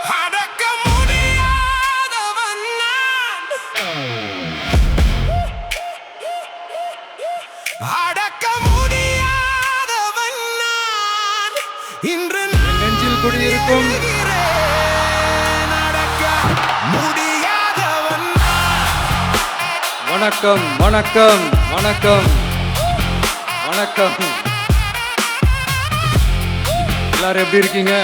அடக்க முடியாதவன் நான். அடக்க முடியாதவன் நான். இன்று நான் நெஞ்சில் குடியிருக்கும் அடக்க முடியாதவன் நான். வணக்கம் வணக்கம் வணக்கம் வணக்கம். எல்லாரும் எப்படி இருக்கீங்க?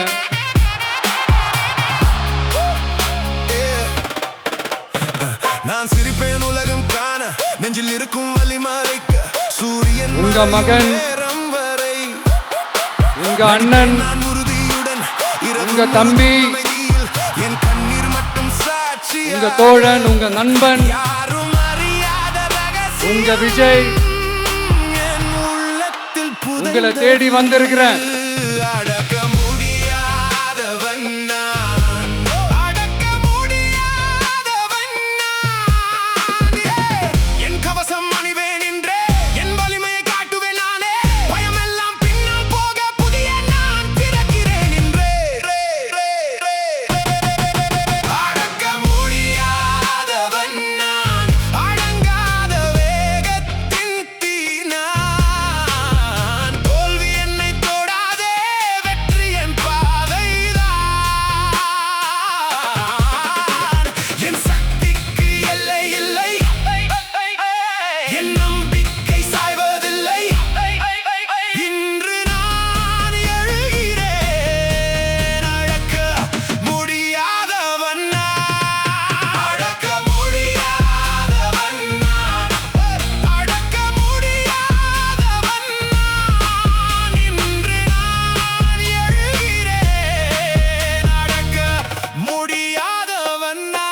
நான் சிரிப்பேன் உலகம் காண, நெஞ்சில் இருக்கும் வலி மறைக்க, சூரியன் உங்க மகன், நேரம் வரை உங்க அண்ணன், நான் உறுதியுடன் உங்க தம்பி, அமைதியில் என் கண்ணீர் மட்டும் சாட்சி. உங்க தோழன், உங்க நண்பன், யாரும் அறியாத ரகசியம் உங்க விஜய் என் உள்ளத்தில் உங்களை தேடி வந்திருக்கிறேன். அடக்க முடியாதவன் நான். அடக்க முடியாதவன் நான். என் கவசம் அணிவேன் என்றே என் வலிமையை காட்டுவேன் நானே. பயமெல்லாம் பின்னால் போக புதிய நான் பிறக்கிறேன் என்றே. அடக்க முடியாதவன் நான். அடங்காத வேகத்தின் தீ நான். தோல்வி என்னை தொடாதே, வெற்றி என் பாதைதான். என் சக்திக்கு எல்லை இல்லை, என் நம்பிக்கை சாய்வதில்லை. இன்று நான் எழுகிறேன். அடக்க முடியாதவன் நான். அடக்க முடியாதவன் நான். அடக்க முடியாதவன் நான். இன்று நான் எழுகிறேன். அடக்க முடியாதவன் நான்.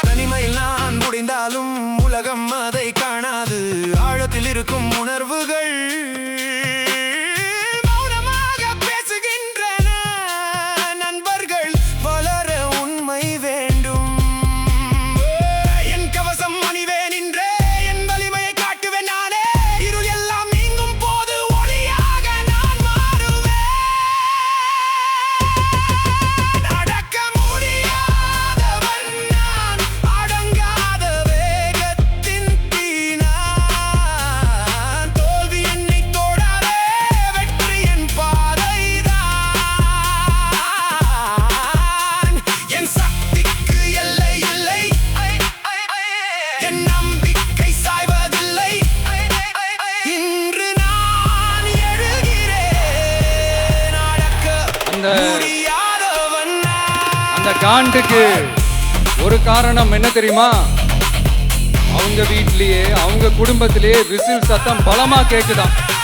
தனிமையில் நான் முடிந்தாலும் உலகம் அதை காணாது. ஆழத்தில் இருக்கும் உணர்வுகள் மௌனமாக பேசுகின்றன. நண்பர்கள் வளர உண்மை வேண்டும். என் கவசம் அணிவேன் என்றே என் வலிமையை காட்டுவேன் நானே. இருள் எல்லாம் நீங்கும் போது ஒளியாக நான் மாறுவேன். அடக்க முடியாதவன் நான். அடங்காத வேகத்தின் தீ நான். தோல்வி என்னை தொடாதே, வெற்றி என் பாதைதான். என் சக்திக்கு எல்லை இல்லை, என் நம்பிக்கை சாய்வதில்லை. இன்று நான் எழுகிறேன். அடக்க அந்த- முடியாதவன் நான். அந்த காண்டுக்கு ஒரு காரணம் என்ன தெரியுமா? அவங்க வீட்லயே அவங்க குடும்பத்திலேயே விசில் சத்தம் பலமா கேக்குதாம்.